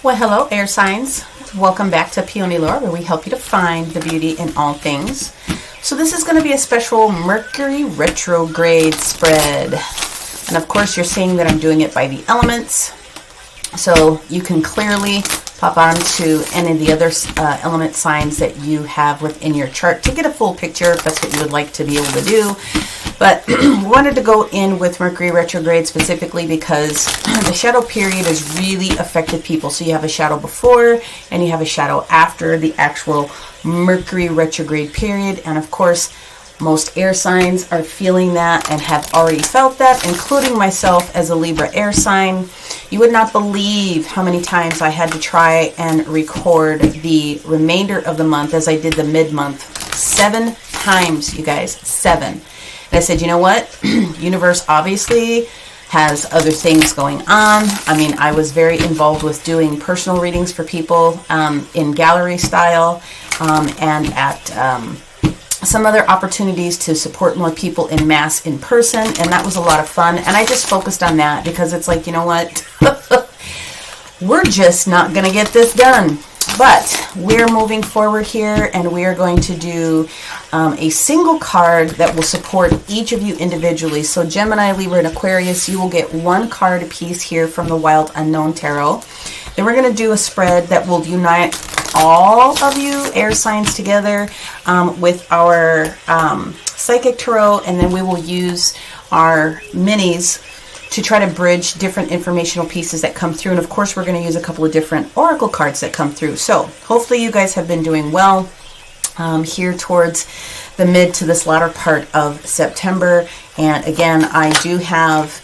Well, hello, air signs. Welcome back to Peony Lore, where we help you to find the beauty in all things. So this is going to be a special Mercury retrograde spread. And of course, you're seeing that I'm doing it by the elements. So you can clearly pop on to any of the other element signs that you have within your chart to get a full picture if that's what you would like to be able to do. But we wanted to go in with Mercury retrograde specifically because the shadow period has really affected people. So you have a shadow before and you have a shadow after the actual Mercury retrograde period. And of course, most air signs are feeling that and have already felt that, including myself as a Libra air sign. You would not believe how many times I had to try and record the remainder of the month as I did the mid-month. 7 times, you guys, 7. And I said, you know what? Universe obviously has other things going on. I mean, I was very involved with doing personal readings for people in gallery style and at some other opportunities to support more people in mass in person. And that was a lot of fun. And I just focused on that because it's like, you know what? We're just not going to get this done. But we're moving forward here, and we are going to do a single card that will support each of you individually. So Gemini, Libra, and Aquarius, you will get 1 card apiece here from the Wild Unknown Tarot. Then we're going to do a spread that will unite all of you air signs together with our Psychic Tarot, and then we will use our minis to try to bridge different informational pieces that come through. And of course, we're going to use a couple of different oracle cards that come through. So hopefully you guys have been doing well here towards the mid to this latter part of September. And again, I do have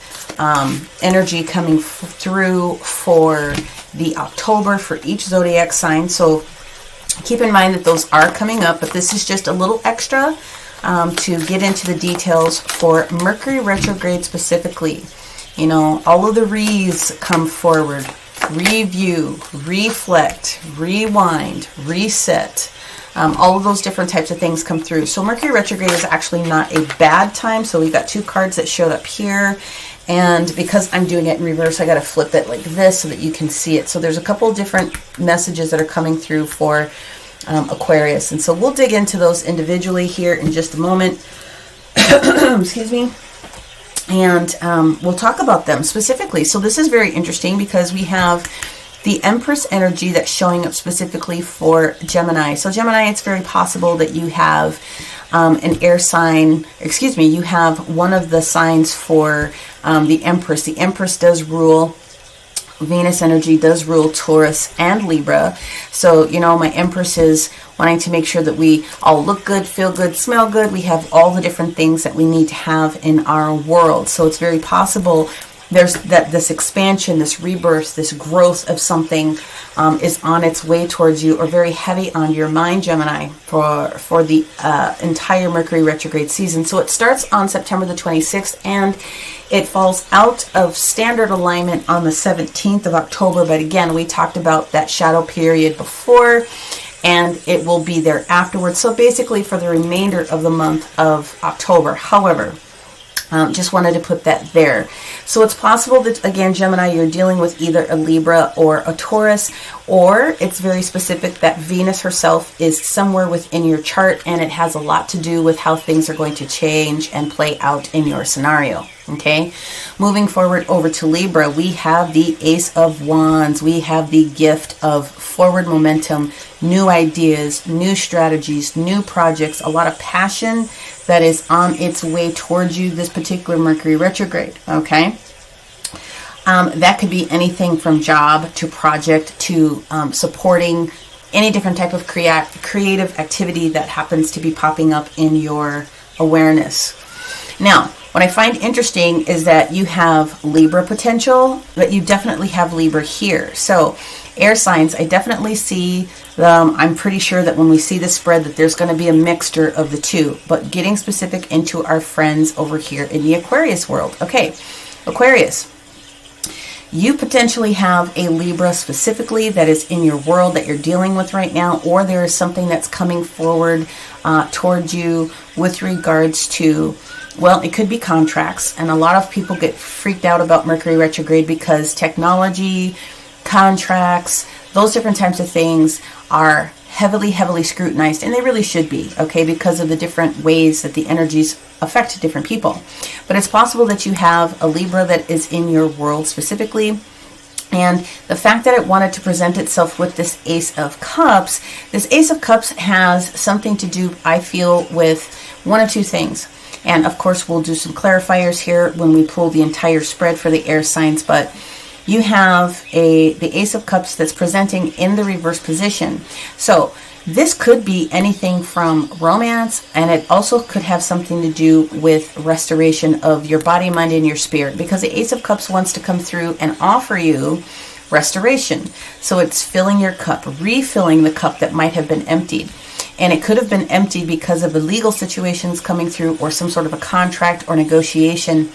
energy coming through for the October for each zodiac sign. So keep in mind that those are coming up, but this is just a little extra to get into the details for Mercury retrograde specifically. You know, all of the re's come forward. Review, reflect, rewind, reset. All of those different types of things come through. So Mercury retrograde is actually not a bad time. So we've got 2 cards that showed up here. And because I'm doing it in reverse, I got to flip it like this so that you can see it. So there's a couple of different messages that are coming through for Aquarius. And so we'll dig into those individually here in just a moment. Excuse me. And we'll talk about them specifically. So this is very interesting because we have the Empress energy that's showing up specifically for Gemini. So Gemini, it's very possible that you have an air sign, you have one of the signs for the Empress. The Empress does rule, Venus energy does rule Taurus and Libra. So, you know, my Empress is wanting to make sure that we all look good, feel good, smell good. We have all the different things that we need to have in our world. So it's very possible there's this expansion, this rebirth, this growth of something is on its way towards you, or very heavy on your mind, Gemini, for the entire Mercury retrograde season. So it starts on September the 26th, and it falls out of standard alignment on the 17th of October. But again, we talked about that shadow period before, and it will be there afterwards. So basically for the remainder of the month of October. However, just wanted to put that there. So it's possible that, again, Gemini, you're dealing with either a Libra or a Taurus, or it's very specific that Venus herself is somewhere within your chart, and it has a lot to do with how things are going to change and play out in your scenario. Okay, moving forward over to Libra, we have the Ace of Wands. We have the gift of forward momentum, new ideas, new strategies, new projects, a lot of passion that is on its way towards you this particular Mercury retrograde. Okay, that could be anything from job to project to supporting any different type of creative activity that happens to be popping up in your awareness. Now, what I find interesting is that you have Libra potential, but you definitely have Libra here. So air signs, I definitely see them. I'm pretty sure that when we see the spread that there's going to be a mixture of the two, but getting specific into our friends over here in the Aquarius world. Okay, Aquarius, you potentially have a Libra specifically that is in your world that you're dealing with right now, or there is something that's coming forward towards you with regards to, well, it could be contracts. And a lot of people get freaked out about Mercury retrograde because technology contracts, those different types of things are heavily scrutinized, and they really should be, okay, because of the different ways that the energies affect different people. But it's possible that you have a Libra that is in your world specifically, and the fact that it wanted to present itself with this Ace of Cups, this Ace of Cups has something to do, I feel, with one of two things. And of course, we'll do some clarifiers here when we pull the entire spread for the air signs, but you have the Ace of Cups that's presenting in the reverse position. So this could be anything from romance, and it also could have something to do with restoration of your body, mind, and your spirit, because the Ace of Cups wants to come through and offer you restoration. So it's filling your cup, refilling the cup that might have been emptied. And it could have been emptied because of the legal situations coming through, or some sort of a contract or negotiation.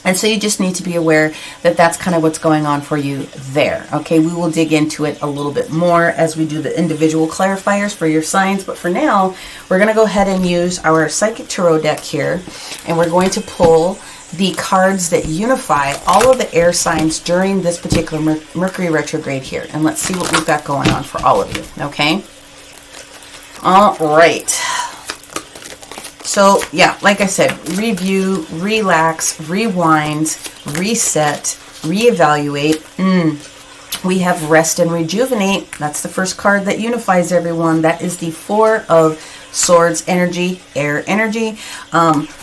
And so you just need to be aware that that's kind of what's going on for you there. Okay, we will dig into it a little bit more as we do the individual clarifiers for your signs. But for now, we're going to go ahead and use our Psychic Tarot deck here. And we're going to pull the cards that unify all of the air signs during this particular Mercury retrograde here. And let's see what we've got going on for all of you. Okay. All right. So, yeah, like I said, review, relax, rewind, reset, reevaluate. We have rest and rejuvenate. That's the first card that unifies everyone. That is the Four of Swords energy, air energy.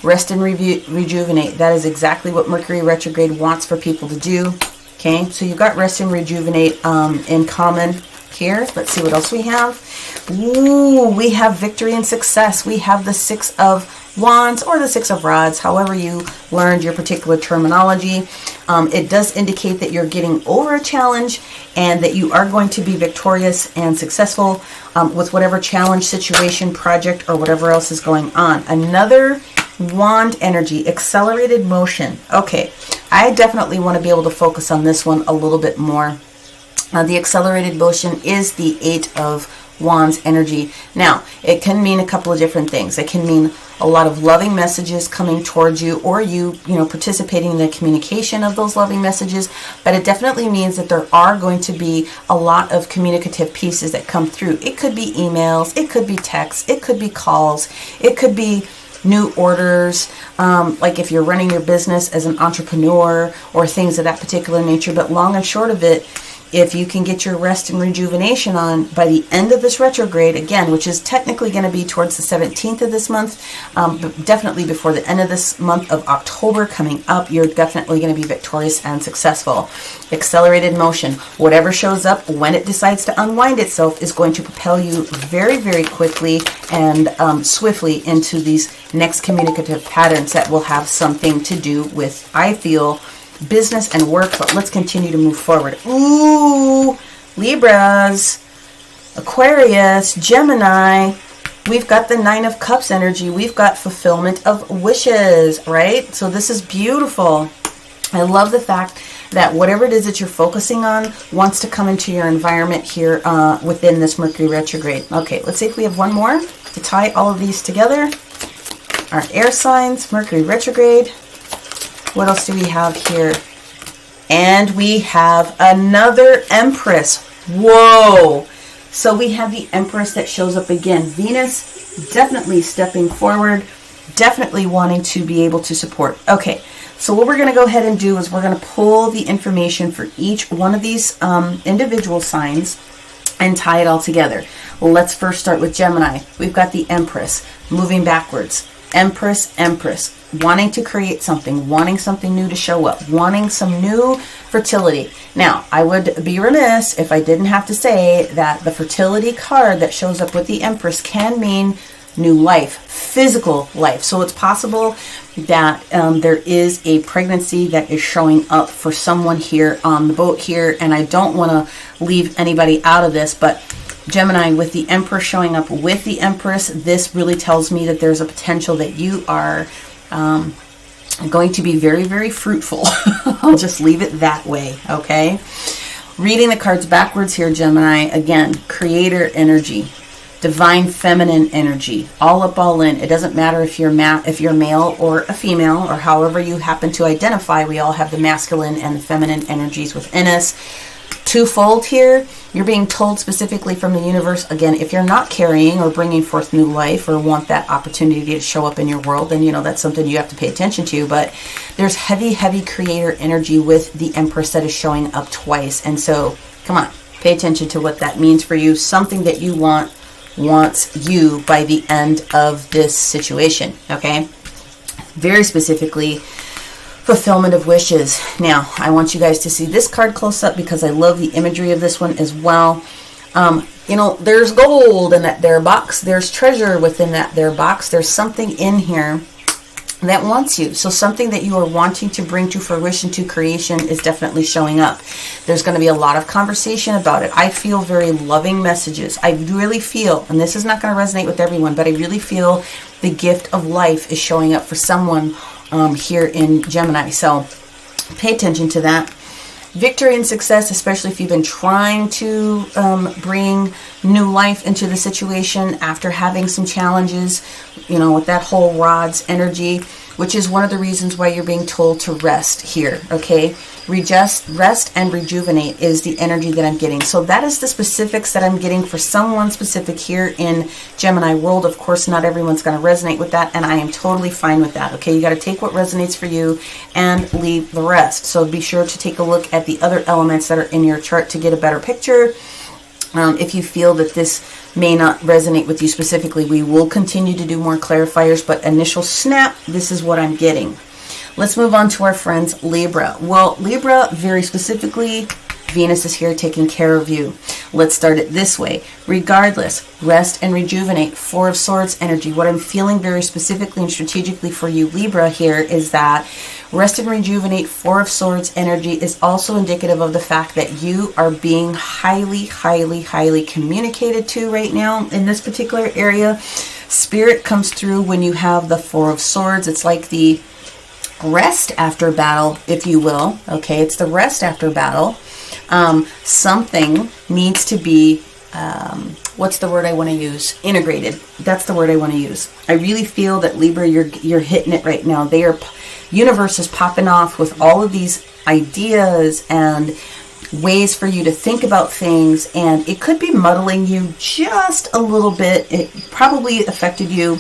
Rest and rejuvenate. That is exactly what Mercury retrograde wants for people to do. Okay, so you've got rest and rejuvenate in common here. Let's see what else we have. Ooh, we have victory and success. We have the Six of Wands or the Six of Rods, however you learned your particular terminology. It does indicate that you're getting over a challenge and that you are going to be victorious and successful with whatever challenge, situation, project, or whatever else is going on. Another wand energy, accelerated motion. Okay, I definitely want to be able to focus on this one a little bit more. The accelerated motion is the Eight of Wands energy. Now, it can mean a couple of different things. It can mean a lot of loving messages coming towards you, or you participating in the communication of those loving messages. But it definitely means that there are going to be a lot of communicative pieces that come through. It could be emails, it could be texts, it could be calls, it could be new orders, like if you're running your business as an entrepreneur or things of that particular nature. But long and short of it, if you can get your rest and rejuvenation on by the end of this retrograde, again, which is technically going to be towards the 17th of this month, but definitely before the end of this month of October coming up, you're definitely going to be victorious and successful. Accelerated motion, whatever shows up when it decides to unwind itself, is going to propel you very, very quickly and swiftly into these next communicative patterns that will have something to do with, I feel, business and work. But let's continue to move forward. Ooh, Libras, Aquarius, Gemini. We've got the Nine of Cups energy. We've got fulfillment of wishes, right? So this is beautiful. I love the fact that whatever it is that you're focusing on wants to come into your environment here within this Mercury retrograde. Okay, let's see if we have one more to tie all of these together. Our air signs, Mercury retrograde. What else do we have here? And we have another Empress. Whoa! So we have the Empress that shows up again. Venus definitely stepping forward, definitely wanting to be able to support. Okay, so what we're going to go ahead and do is we're going to pull the information for each one of these individual signs and tie it all together. Let's first start with Gemini. We've got the Empress moving backwards. Empress, wanting to create something, wanting something new to show up, wanting some new fertility. Now, I would be remiss if I didn't have to say that the fertility card that shows up with the Empress can mean new life, physical life. So it's possible that there is a pregnancy that is showing up for someone here on the boat here, and I don't want to leave anybody out of this, but Gemini, with the Emperor showing up with the Empress, this really tells me that there's a potential that you are going to be very, very fruitful. I'll just leave it that way, okay? Reading the cards backwards here, Gemini, again, creator energy, divine feminine energy, all up, all in. It doesn't matter if you're male or a female, or however you happen to identify. We all have the masculine and the feminine energies within us. twofold here. You're being told specifically from the universe, again, if you're not carrying or bringing forth new life or want that opportunity to show up in your world, then, you know, that's something you have to pay attention to. But there's heavy, heavy creator energy with the Empress that is showing up twice. And so, come on, pay attention to what that means for you. Something that you wants you by the end of this situation, okay? Very specifically, fulfillment of wishes. Now, I want you guys to see this card close up because I love the imagery of this one as well. You know, there's gold in that there box. There's treasure within that there box. There's something in here that wants you. So something that you are wanting to bring to fruition, to creation, is definitely showing up. There's going to be a lot of conversation about it. I feel very loving messages. I really feel, and this is not going to resonate with everyone, but I really feel the gift of life is showing up for someone here in Gemini. So pay attention to that. Victory and success, especially if you've been trying to bring new life into the situation after having some challenges, you know, with that whole rods energy, which is one of the reasons why you're being told to rest here, okay? Rest and rejuvenate is the energy that I'm getting. So that is the specifics that I'm getting for someone specific here in Gemini world. Of course, not everyone's going to resonate with that, and I am totally fine with that, okay? You got to take what resonates for you and leave the rest. So be sure to take a look at the other elements that are in your chart to get a better picture. If you feel that this may not resonate with you specifically, we will continue to do more clarifiers, but initial snap, this is what I'm getting. Let's move on to our friends Libra. Well, Libra, very specifically, Venus is here taking care of you. Let's start it this way. Regardless, rest and rejuvenate. Four of Swords energy. What I'm feeling very specifically and strategically for you, Libra, here is that rest and rejuvenate, Four of Swords energy is also indicative of the fact that you are being highly, highly, highly communicated to right now in this particular area. Spirit comes through when you have the Four of Swords. It's like the rest after battle, if you will. Okay, it's the rest after battle. Something needs to be, what's the word I want to use? Integrated. That's the word I want to use. I really feel that Libra, you're hitting it right now. Universe is popping off with all of these ideas and ways for you to think about things, and it could be muddling you just a little bit. It probably affected you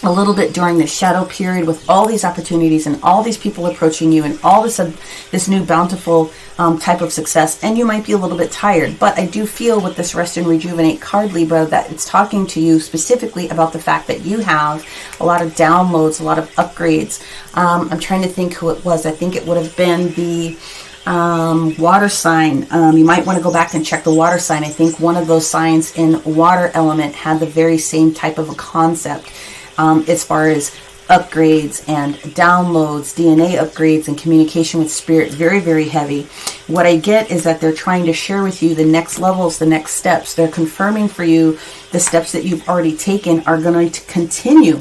a little bit during the shadow period with all these opportunities and all these people approaching you and all this new bountiful type of success, and you might be a little bit tired. But I do feel with this rest and rejuvenate card, Libra, that it's talking to you specifically about the fact that you have a lot of downloads, a lot of upgrades. I'm trying to think who it was. I think it would have been the water sign. You might want to go back and check the water sign. I think one of those signs in water element had the very same type of a concept. As far as upgrades and downloads, DNA upgrades and communication with spirit, very, very heavy. What I get is that they're trying to share with you the next levels, the next steps. They're confirming for you the steps that you've already taken are going to continue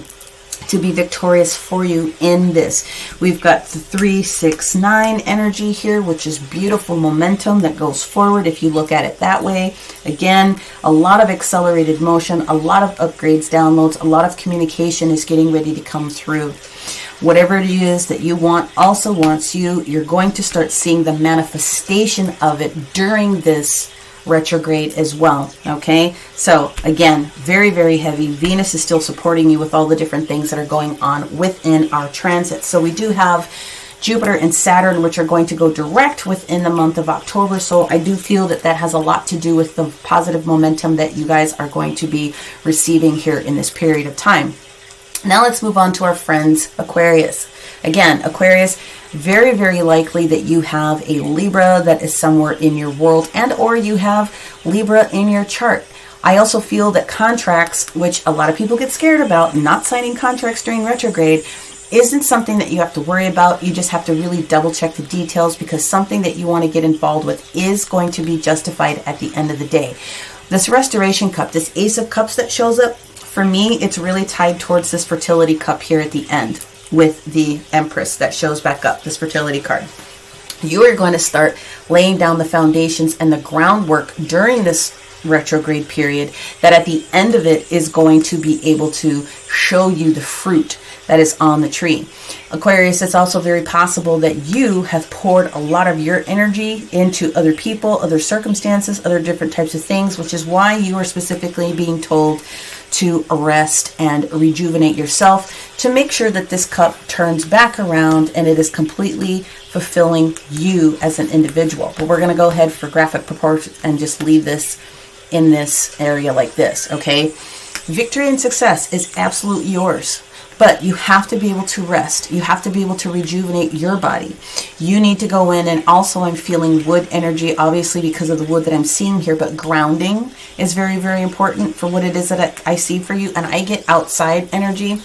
to be victorious for you in this. We've got the 3, 6, 9 energy here, which is beautiful momentum that goes forward if you look at it that way. Again, a lot of accelerated motion, a lot of upgrades, downloads, a lot of communication is getting ready to come through. Whatever it is that you want also wants you. You're going to start seeing the manifestation of it during this retrograde as well. Okay, so again, very, very heavy. Venus is still supporting you with all the different things that are going on within our transit. So we do have Jupiter and Saturn, which are going to go direct within the month of October. So I do feel that that has a lot to do with the positive momentum that you guys are going to be receiving here in this period of time. Now let's move on to our friends Aquarius. Again, Aquarius, very, very likely that you have a Libra that is somewhere in your world, and or you have Libra in your chart. I also feel that contracts, which a lot of people get scared about, not signing contracts during retrograde, isn't something that you have to worry about. You just have to really double check the details, because something that you want to get involved with is going to be justified at the end of the day. This restoration cup, this Ace of Cups that shows up, for me, it's really tied towards this fertility cup here at the end with the Empress that shows back up, this fertility card. You are going to start laying down the foundations and the groundwork during this retrograde period, that at the end of it is going to be able to show you the fruit that is on the tree. Aquarius, it's also very possible that you have poured a lot of your energy into other people, other circumstances, other different types of things, which is why you are specifically being told to rest and rejuvenate yourself to make sure that this cup turns back around and it is completely fulfilling you as an individual. But we're going to go ahead for graphic proportions and just leave this in this area like this, okay? Victory and success is absolutely yours. But you have to be able to rest. You have to be able to rejuvenate your body. You need to go in, and also I'm feeling wood energy, obviously because of the wood that I'm seeing here, but grounding is very, very important for what it is that I see for you. And I get outside energy.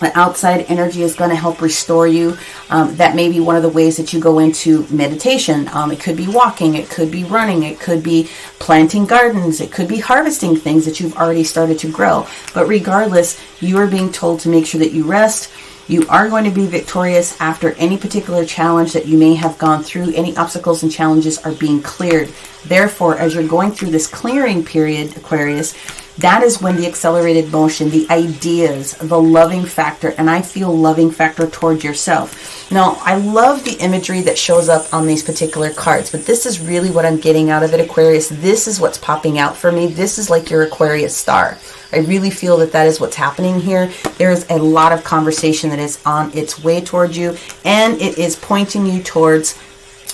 The outside energy is going to help restore you. That may be one of the ways that you go into meditation. It could be walking, it could be running, it could be planting gardens, it could be harvesting things that you've already started to grow. But regardless, you are being told to make sure that you rest. You are going to be victorious after any particular challenge that you may have gone through. Any obstacles and challenges are being cleared. Therefore, as you're going through this clearing period, Aquarius, that is when the accelerated motion, the ideas, the loving factor, and I feel loving factor towards yourself. Now, I love the imagery that shows up on these particular cards, but this is really what I'm getting out of it, Aquarius. This is what's popping out for me. This is like your Aquarius star. I really feel that that is what's happening here. There is a lot of conversation that is on its way towards you, and it is pointing you towards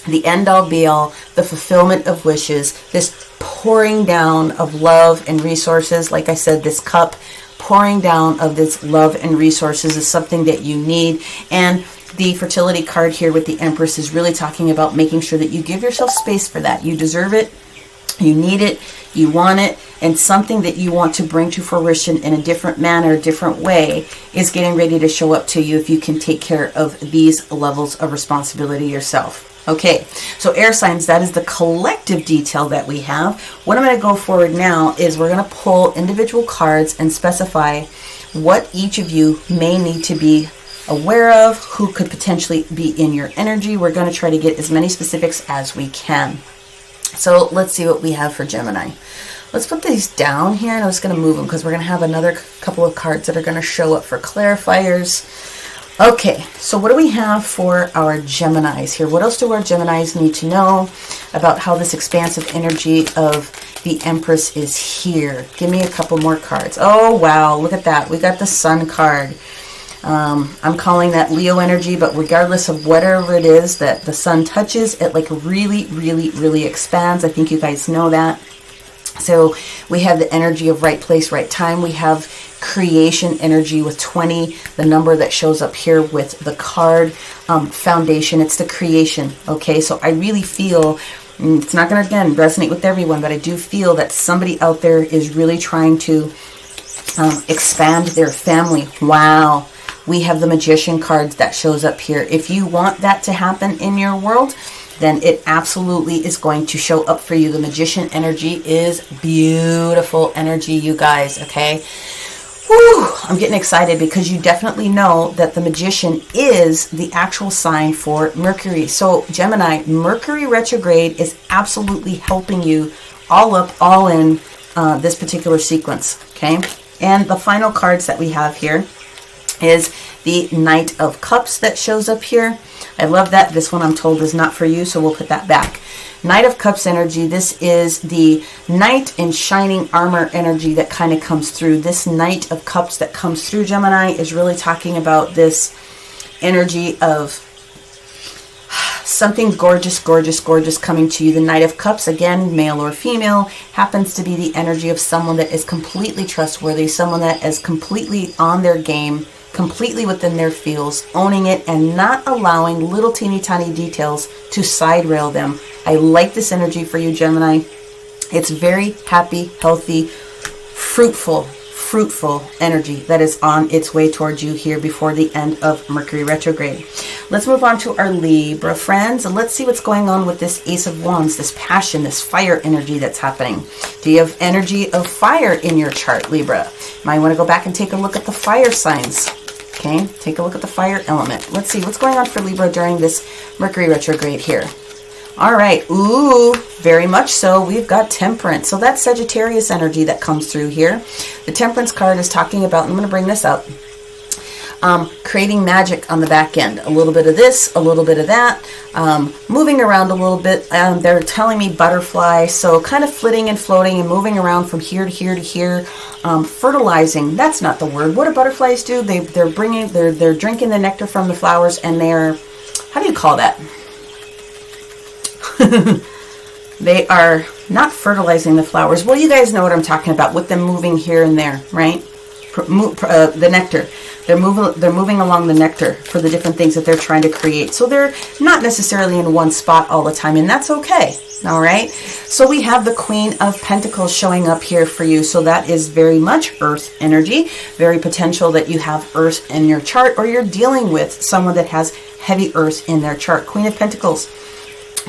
the end-all be-all, the fulfillment of wishes, this pouring down of love and resources. Like I said, this cup pouring down of this love and resources is something that you need. And the fertility card here with the Empress is really talking about making sure that you give yourself space for that. You deserve it. You need it. You want it. And something that you want to bring to fruition in a different manner, a different way, is getting ready to show up to you if you can take care of these levels of responsibility yourself. Okay, so air signs, that is the collective detail that we have. What I'm going to go forward now is we're going to pull individual cards and specify what each of you may need to be aware of, who could potentially be in your energy. We're going to try to get as many specifics as we can. So let's see what we have for Gemini. Let's put these down here, and I'm just going to move them because we're going to have another couple of cards that are going to show up for clarifiers. Okay, so what do we have for our Geminis here? What else do our Geminis need to know about how this expansive energy of the Empress is here? Give me a couple more cards. Oh, wow, look at that. We got the Sun card. I'm calling that Leo energy, but regardless of whatever it is that the Sun touches, it like really, really, really expands. I think you guys know that. So we have the energy of right place, right time. We have creation energy with 20, the number that shows up here with the card foundation. It's the creation. Okay, so I really feel, it's not going to, again, resonate with everyone, but I do feel that somebody out there is really trying to expand their family. Wow. We have the Magician cards that shows up here. If you want that to happen in your world, then it absolutely is going to show up for you. The Magician energy is beautiful energy, you guys, okay? Whew, I'm getting excited because you definitely know that the Magician is the actual sign for Mercury. So Gemini, Mercury retrograde is absolutely helping you all up, all in this particular sequence, okay? And the final cards that we have here is the Knight of Cups that shows up here. I love that. This one I'm told is not for you, so we'll put that back. Knight of Cups energy. This is the knight in shining armor energy that kind of comes through. This Knight of Cups that comes through Gemini is really talking about this energy of something gorgeous, gorgeous, gorgeous coming to you. The Knight of Cups, again, male or female, happens to be the energy of someone that is completely trustworthy, someone that is completely on their game, completely within their fields, owning it and not allowing little teeny tiny details to side rail them. I like this energy for you, Gemini. It's very happy, healthy, fruitful energy that is on its way towards you here before the end of Mercury retrograde. Let's move on to our Libra friends, and let's see what's going on with this Ace of Wands, this passion, this fire energy that's happening. Do you have energy of fire in your chart, Libra? You might want to go back and take a look at the fire signs. Okay, take a look at the fire element. Let's see what's going on for Libra during this Mercury retrograde here. All right. Ooh, very much so. We've got Temperance. So that's Sagittarius energy that comes through here. The Temperance card is talking about, I'm going to bring this up, creating magic on the back end. A little bit of this, a little bit of that, moving around a little bit. They're telling me butterfly, so kind of flitting and floating and moving around from here to here to here. Fertilizing, that's not the word. What do butterflies do? They're drinking the nectar from the flowers, and they're, how do you call that? They are not fertilizing the flowers. Well, you guys know what I'm talking about with them moving here and there, right? The nectar. They're moving along the nectar for the different things that they're trying to create. So they're not necessarily in one spot all the time, and that's okay. All right. So we have the Queen of Pentacles showing up here for you. So that is very much Earth energy. Very potential that you have Earth in your chart, or you're dealing with someone that has heavy Earth in their chart. Queen of Pentacles,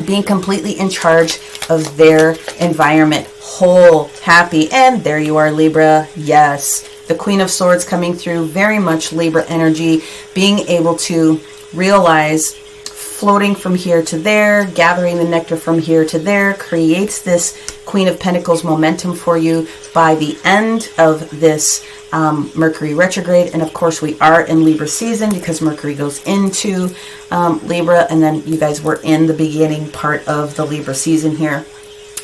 being completely in charge of their environment, whole, happy, and there you are, Libra. Yes, the Queen of Swords coming through, very much Libra energy, being able to realize floating from here to there, gathering the nectar from here to there, creates this Queen of Pentacles momentum for you by the end of this Mercury retrograde. And of course we are in Libra season because Mercury goes into Libra, and then you guys were in the beginning part of the Libra season here.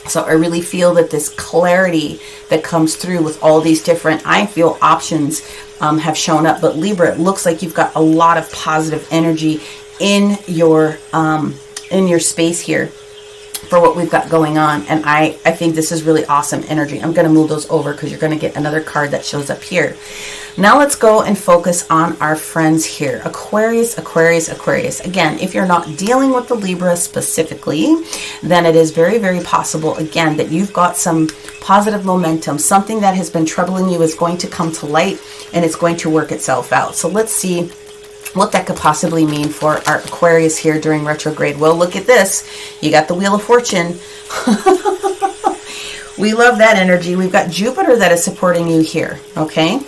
So I really feel that this clarity that comes through with all these different, I feel, options have shown up. But Libra, it looks like you've got a lot of positive energy in your space here for what we've got going on. And I think this is really awesome energy. I'm going to move those over because you're going to get another card that shows up here. Now let's go and focus on our friends here. Aquarius, Aquarius, Aquarius. Again, if you're not dealing with the Libra specifically, then it is very, very possible, again, that you've got some positive momentum. Something that has been troubling you is going to come to light, and it's going to work itself out. So let's see what that could possibly mean for our Aquarius here during retrograde. Well, look at this. You got the Wheel of Fortune. We love that energy. We've got Jupiter that is supporting you here, okay?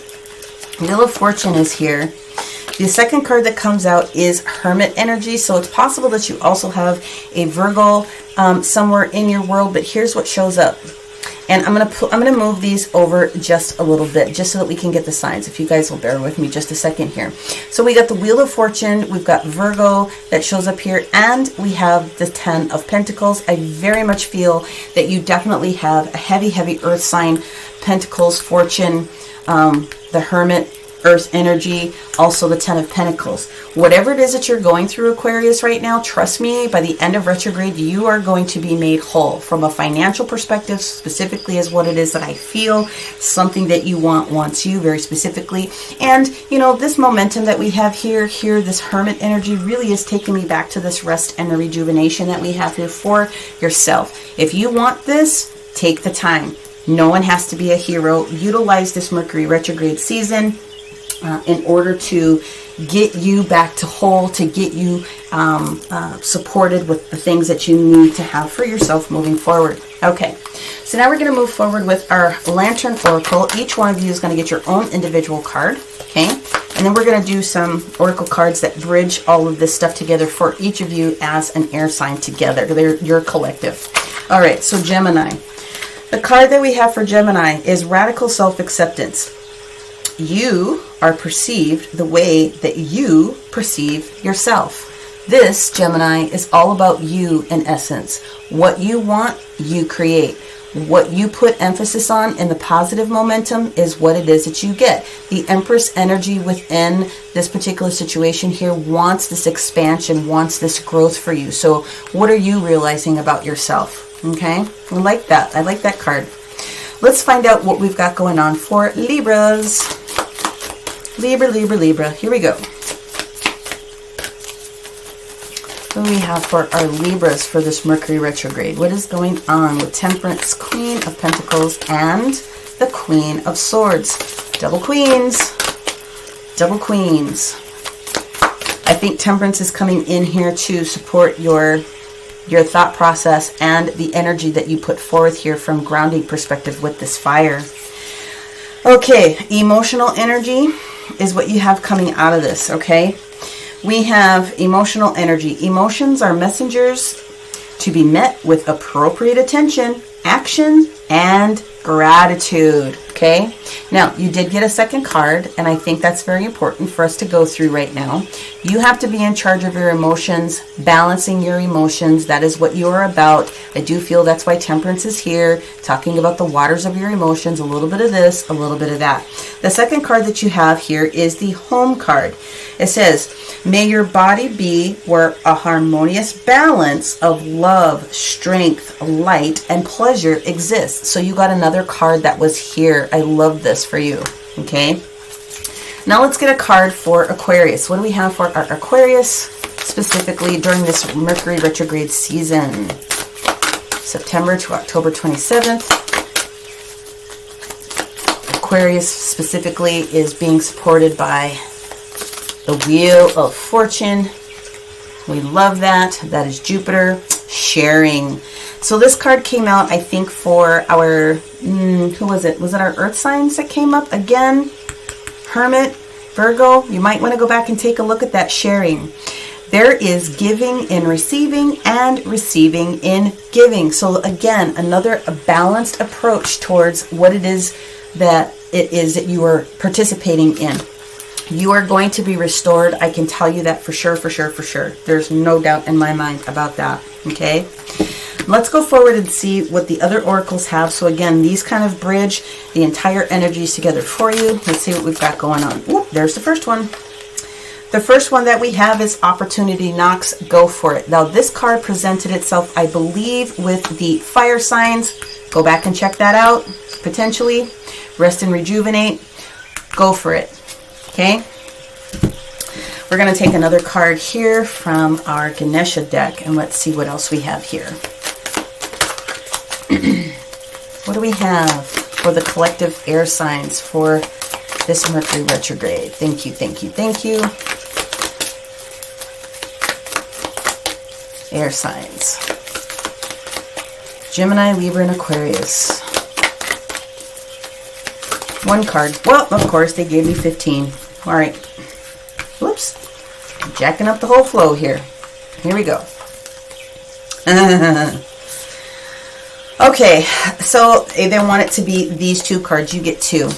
Wheel of Fortune is here. The second card that comes out is Hermit energy. So it's possible that you also have a Virgo somewhere in your world, but here's what shows up. And I'm gonna move these over just a little bit, just so that we can get the signs. If you guys will bear with me just a second here. So we got the Wheel of Fortune, we've got Virgo that shows up here, and we have the Ten of Pentacles. I very much feel that you definitely have a heavy, heavy Earth sign, Pentacles, Fortune, the Hermit, Earth energy, also the Ten of Pentacles. Whatever it is that you're going through, Aquarius, right now, trust me, by the end of retrograde, you are going to be made whole. From a financial perspective, specifically, is what it is that I feel. Something that you wants you very specifically. And, you know, this momentum that we have here, this Hermit energy really is taking me back to this rest and the rejuvenation that we have here for yourself. If you want this, take the time. No one has to be a hero. Utilize this Mercury retrograde season in order to get you back to whole, to get you supported with the things that you need to have for yourself moving forward. Okay, so now we're going to move forward with our Lantern Oracle. Each one of you is going to get your own individual card, okay? And then we're going to do some Oracle cards that bridge all of this stuff together for each of you as an air sign together. They're your collective. All right, so Gemini. The card that we have for Gemini is Radical Self-Acceptance. You are perceived the way that you perceive yourself. This, Gemini, is all about you in essence. What you want, you create. What you put emphasis on in the positive momentum is what it is that you get. The Empress energy within this particular situation here wants this expansion, wants this growth for you. So what are you realizing about yourself? Okay, I like that. I like that card. Let's find out what we've got going on for Libras. Libra, Libra, Libra. Here we go. What do we have for our Libras for this Mercury retrograde? What is going on with Temperance, Queen of Pentacles, and the Queen of Swords? Double queens. Double queens. I think Temperance is coming in here to support your thought process and the energy that you put forth here from grounding perspective with this fire. Okay, emotional energy is what you have coming out of this, okay? We have emotional energy. Emotions are messengers to be met with appropriate attention, action, and gratitude. Okay, now you did get a second card, and I think that's very important for us to go through right now. You have to be in charge of your emotions, balancing your emotions. That is what you are about. I do feel that's why Temperance is here, talking about the waters of your emotions, a little bit of this, a little bit of that. The second card that you have here is the Home card. It says, may your body be where a harmonious balance of love, strength, light, and pleasure exists. So you got another card that was here. I love this for you. Okay. Now let's get a card for Aquarius. What do we have for our Aquarius, specifically during this Mercury retrograde season? September to October 27th. Aquarius specifically is being supported by the Wheel of Fortune. We love that. That is Jupiter. Sharing. So this card came out, I think, for our, who was it? Was it our Earth signs that came up again? Hermit, Virgo. You might want to go back and take a look at that. Sharing. There is giving in receiving and receiving in giving. So again, another balanced approach towards what it is that you are participating in. You are going to be restored. I can tell you that for sure, for sure, for sure. There's no doubt in my mind about that. Okay. Let's go forward and see what the other oracles have. So again, these kind of bridge the entire energies together for you. Let's see what we've got going on. Ooh, there's the first one. The first one that we have is Opportunity Knocks. Go for it. Now this card presented itself, I believe, with the fire signs. Go back and check that out. Potentially. Rest and rejuvenate. Go for it. Okay. We're going to take another card here from our Ganesha deck, and let's see what else we have here. What do we have for the collective air signs for this Mercury retrograde? Thank you, thank you, thank you. Air signs. Gemini, Libra, and Aquarius. One card. Well, of course, they gave me 15. All right. Whoops. I'm jacking up the whole flow here. Here we go. Okay, so they want it to be these two cards. You get two.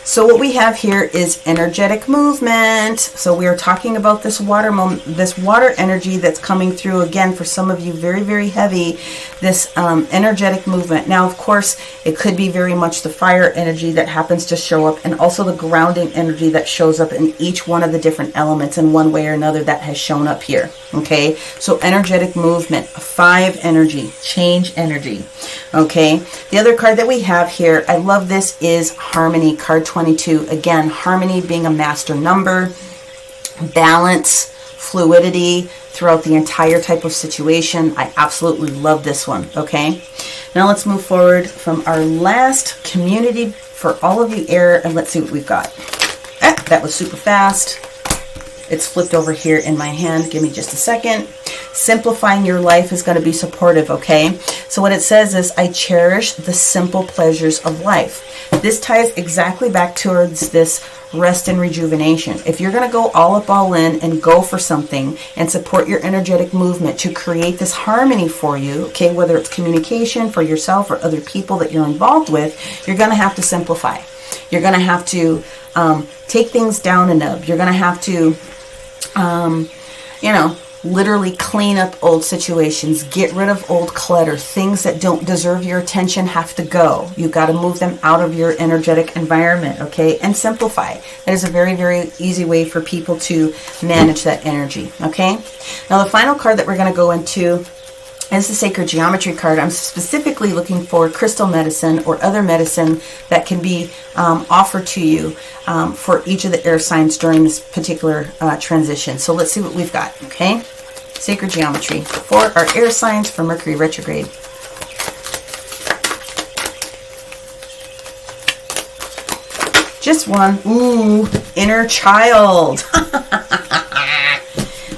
So what we have here is energetic movement. So we are talking about this water energy that's coming through again for some of you, very, very heavy, this energetic movement. Now, of course, it could be very much the fire energy that happens to show up, and also the grounding energy that shows up in each one of the different elements in one way or another that has shown up here. Okay, so energetic movement, 5 energy, change energy. Okay, the other card that we have here, I love this, is Harmony, card 22. Again, harmony being a master number, balance, fluidity throughout the entire type of situation. I absolutely love this one. Okay, now let's move forward from our last community for all of you air, and let's see what we've got. That was super fast. It's flipped over here in my hand. Give me just a second. Simplifying your life is going to be supportive, okay? So what it says is, I cherish the simple pleasures of life. This ties exactly back towards this rest and rejuvenation. If you're going to go all up, all in, and go for something and support your energetic movement to create this harmony for you, okay, whether it's communication for yourself or other people that you're involved with, you're going to have to simplify. You're going to have to take things down a nub. You're going to have to literally clean up old situations, get rid of old clutter, things that don't deserve your attention have to go. You got to move them out of your energetic environment, okay? And simplify. That is a very, very easy way for people to manage that energy, okay? Now the final card that we're going to go into is the Sacred Geometry card. I'm specifically looking for crystal medicine or other medicine that can be offered to you for each of the air signs during this particular transition. So let's see what we've got, okay? Sacred Geometry for our air signs for Mercury retrograde. Just one. Ooh, inner child.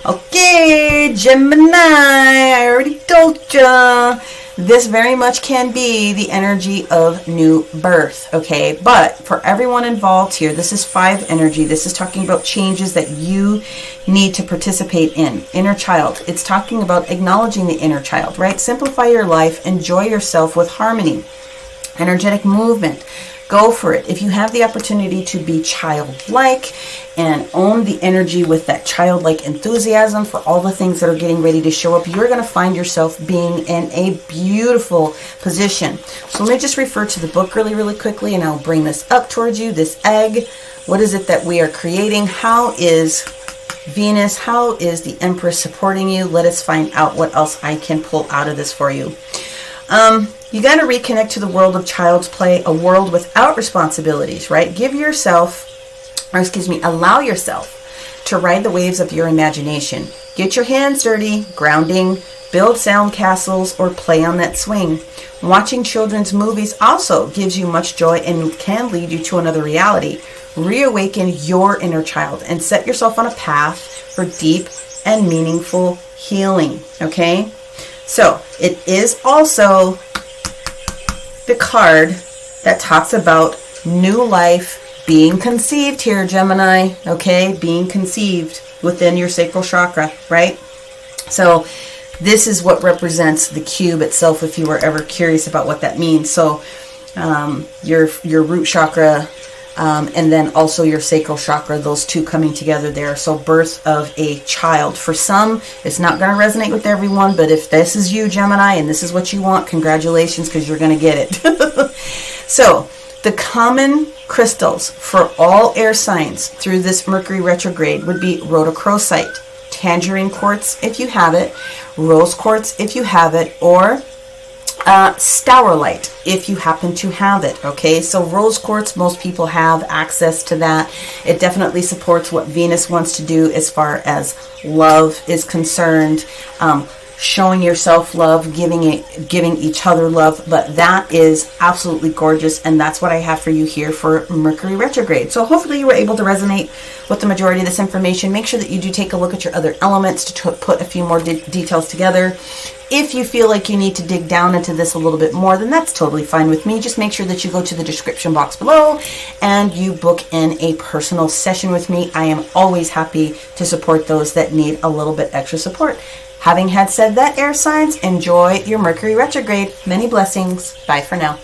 Okay, Gemini, I already told ya. this very much can be the energy of new birth, okay? But for everyone involved here, this is 5 energy. This is talking about changes that you need to participate in. Inner child. It's talking about acknowledging the inner child, right? Simplify your life. Enjoy yourself with harmony. Energetic movement. Go for it. If you have the opportunity to be childlike and own the energy with that childlike enthusiasm for all the things that are getting ready to show up, you're going to find yourself being in a beautiful position. So let me just refer to the book really, really quickly, and I'll bring this up towards you. This egg, what is it that we are creating? How is Venus, how is the Empress supporting you? Let us find out what else I can pull out of this for you. You got to reconnect to the world of child's play, a world without responsibilities, right? Allow yourself to ride the waves of your imagination. Get your hands dirty, grounding, build sound castles, or play on that swing. Watching children's movies also gives you much joy and can lead you to another reality. Reawaken your inner child and set yourself on a path for deep and meaningful healing, okay? So it is also the card that talks about new life being conceived here, Gemini, okay? Being conceived within your sacral chakra, right? So this is what represents the cube itself, if you were ever curious about what that means. So your root chakra, and then also your sacral chakra, those two coming together there. So birth of a child. For some, it's not going to resonate with everyone, but if this is you, Gemini, and this is what you want, congratulations, because you're going to get it. So the common crystals for all air signs through this Mercury retrograde would be rhodochrosite, tangerine quartz if you have it, rose quartz if you have it, or staurolite if you happen to have it, okay? So rose quartz, most people have access to that. It definitely supports what Venus wants to do as far as love is concerned, showing yourself love, giving each other love. But that is absolutely gorgeous, and that's what I have for you here for Mercury retrograde. So hopefully you were able to resonate with the majority of this information. Make sure that you do take a look at your other elements to put a few more details together. If you feel like you need to dig down into this a little bit more, then that's totally fine with me. Just make sure that you go to the description box below and you book in a personal session with me. I am always happy to support those that need a little bit extra support. Having had said that, air signs, enjoy your Mercury retrograde. Many blessings. Bye for now.